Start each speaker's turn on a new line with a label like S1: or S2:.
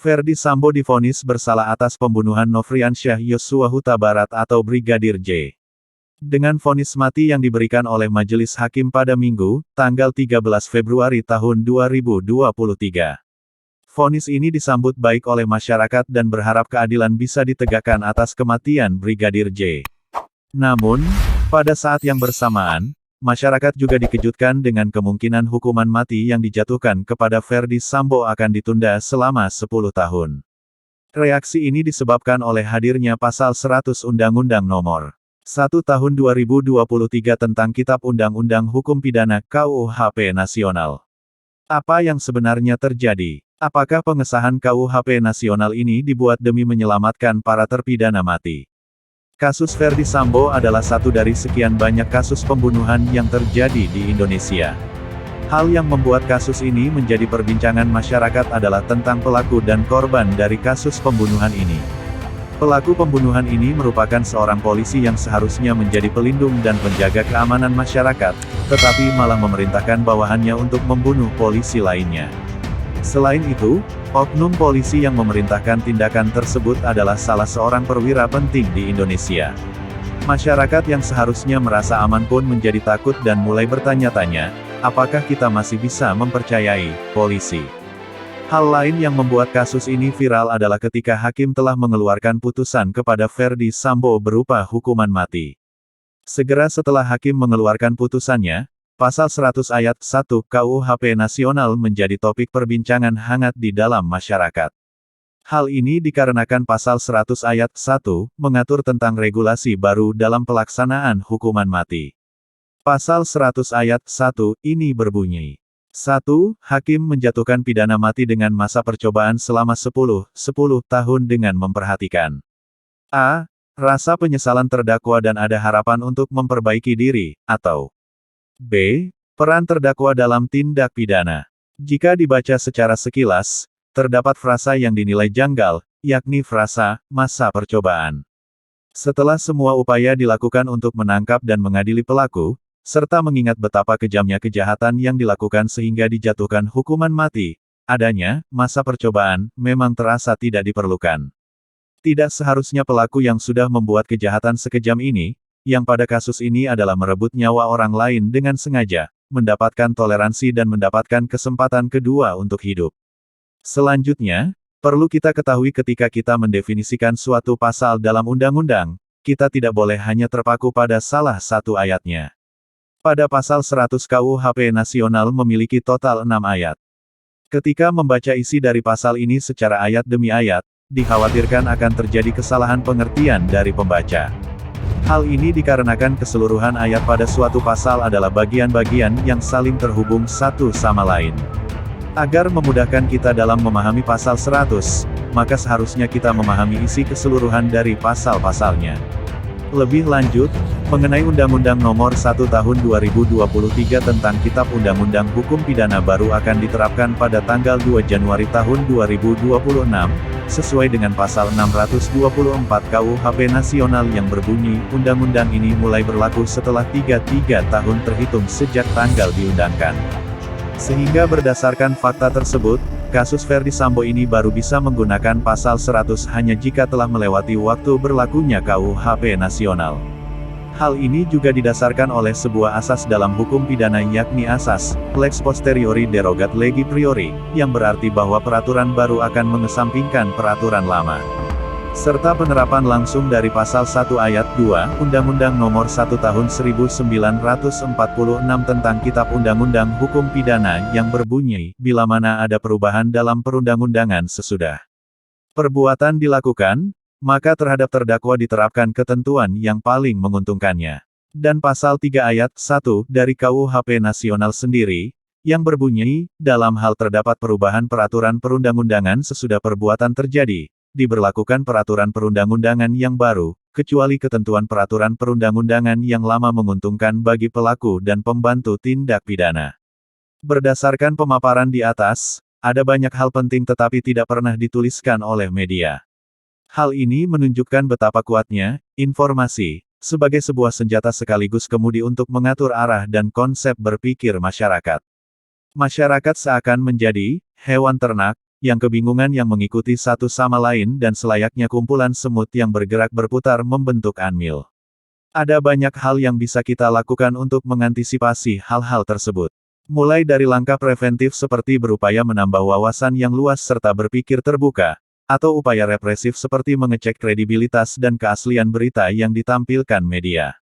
S1: Ferdy Sambo divonis bersalah atas pembunuhan Nofriansyah Yosua Huta Barat atau Brigadir J. Dengan vonis mati yang diberikan oleh Majelis Hakim pada Minggu, tanggal 13 Februari tahun 2023. Vonis ini disambut baik oleh masyarakat dan berharap keadilan bisa ditegakkan atas kematian Brigadir J. Namun, pada saat yang bersamaan, masyarakat juga dikejutkan dengan kemungkinan hukuman mati yang dijatuhkan kepada Ferdy Sambo akan ditunda selama 10 tahun. Reaksi ini disebabkan oleh hadirnya pasal 100 Undang-Undang Nomor 1 Tahun 2023 tentang Kitab Undang-Undang Hukum Pidana KUHP Nasional. Apa yang sebenarnya terjadi? Apakah pengesahan KUHP Nasional ini dibuat demi menyelamatkan para terpidana mati? Kasus Ferdy Sambo adalah satu dari sekian banyak kasus pembunuhan yang terjadi di Indonesia. Hal yang membuat kasus ini menjadi perbincangan masyarakat adalah tentang pelaku dan korban dari kasus pembunuhan ini. Pelaku pembunuhan ini merupakan seorang polisi yang seharusnya menjadi pelindung dan penjaga keamanan masyarakat, tetapi malah memerintahkan bawahannya untuk membunuh polisi lainnya. Selain itu, oknum polisi yang memerintahkan tindakan tersebut adalah salah seorang perwira penting di Indonesia. Masyarakat yang seharusnya merasa aman pun menjadi takut dan mulai bertanya-tanya, apakah kita masih bisa mempercayai polisi? Hal lain yang membuat kasus ini viral adalah ketika hakim telah mengeluarkan putusan kepada Ferdy Sambo berupa hukuman mati. Segera setelah hakim mengeluarkan putusannya, Pasal 100 Ayat 1 KUHP Nasional menjadi topik perbincangan hangat di dalam masyarakat. Hal ini dikarenakan Pasal 100 Ayat 1 mengatur tentang regulasi baru dalam pelaksanaan hukuman mati. Pasal 100 Ayat 1 ini berbunyi. 1. Hakim menjatuhkan pidana mati dengan masa percobaan selama 10 tahun dengan memperhatikan a. Rasa penyesalan terdakwa dan ada harapan untuk memperbaiki diri, atau b. Peran terdakwa dalam tindak pidana. Jika dibaca secara sekilas, terdapat frasa yang dinilai janggal, yakni frasa masa percobaan. Setelah semua upaya dilakukan untuk menangkap dan mengadili pelaku, serta mengingat betapa kejamnya kejahatan yang dilakukan sehingga dijatuhkan hukuman mati, adanya masa percobaan memang terasa tidak diperlukan. Tidak seharusnya pelaku yang sudah membuat kejahatan sekejam ini, yang pada kasus ini adalah merebut nyawa orang lain dengan sengaja, mendapatkan toleransi dan mendapatkan kesempatan kedua untuk hidup. Selanjutnya, perlu kita ketahui ketika kita mendefinisikan suatu pasal dalam undang-undang, kita tidak boleh hanya terpaku pada salah satu ayatnya. Pada pasal 100 KUHP Nasional memiliki total 6 ayat. Ketika membaca isi dari pasal ini secara ayat demi ayat, dikhawatirkan akan terjadi kesalahan pengertian dari pembaca. Hal ini dikarenakan keseluruhan ayat pada suatu pasal adalah bagian-bagian yang saling terhubung satu sama lain. Agar memudahkan kita dalam memahami pasal 100, maka seharusnya kita memahami isi keseluruhan dari pasal-pasalnya. Lebih lanjut, mengenai Undang-Undang Nomor 1 Tahun 2023 tentang Kitab Undang-Undang Hukum Pidana baru akan diterapkan pada tanggal 2 Januari tahun 2026, sesuai dengan pasal 624 KUHP Nasional yang berbunyi, undang-undang ini mulai berlaku setelah 33 tahun terhitung sejak tanggal diundangkan. Sehingga berdasarkan fakta tersebut, kasus Ferdy Sambo ini baru bisa menggunakan pasal 100 hanya jika telah melewati waktu berlakunya KUHP Nasional. Hal ini juga didasarkan oleh sebuah asas dalam hukum pidana yakni asas lex posteriori derogat legi priori, yang berarti bahwa peraturan baru akan mengesampingkan peraturan lama. Serta penerapan langsung dari pasal 1 ayat 2 Undang-Undang Nomor 1 Tahun 1946 tentang Kitab Undang-Undang Hukum Pidana yang berbunyi, bila mana ada perubahan dalam perundang-undangan sesudah perbuatan dilakukan, maka terhadap terdakwa diterapkan ketentuan yang paling menguntungkannya. Dan pasal 3 ayat 1 dari KUHP Nasional sendiri, yang berbunyi, dalam hal terdapat perubahan peraturan perundang-undangan sesudah perbuatan terjadi, diberlakukan peraturan perundang-undangan yang baru, kecuali ketentuan peraturan perundang-undangan yang lama menguntungkan bagi pelaku dan pembantu tindak pidana. Berdasarkan pemaparan di atas, ada banyak hal penting tetapi tidak pernah dituliskan oleh media. Hal ini menunjukkan betapa kuatnya informasi sebagai sebuah senjata sekaligus kemudi untuk mengatur arah dan konsep berpikir masyarakat. Masyarakat seakan menjadi hewan ternak yang kebingungan yang mengikuti satu sama lain dan selayaknya kumpulan semut yang bergerak berputar membentuk anmil. Ada banyak hal yang bisa kita lakukan untuk mengantisipasi hal-hal tersebut. Mulai dari langkah preventif seperti berupaya menambah wawasan yang luas serta berpikir terbuka, atau upaya represif seperti mengecek kredibilitas dan keaslian berita yang ditampilkan media.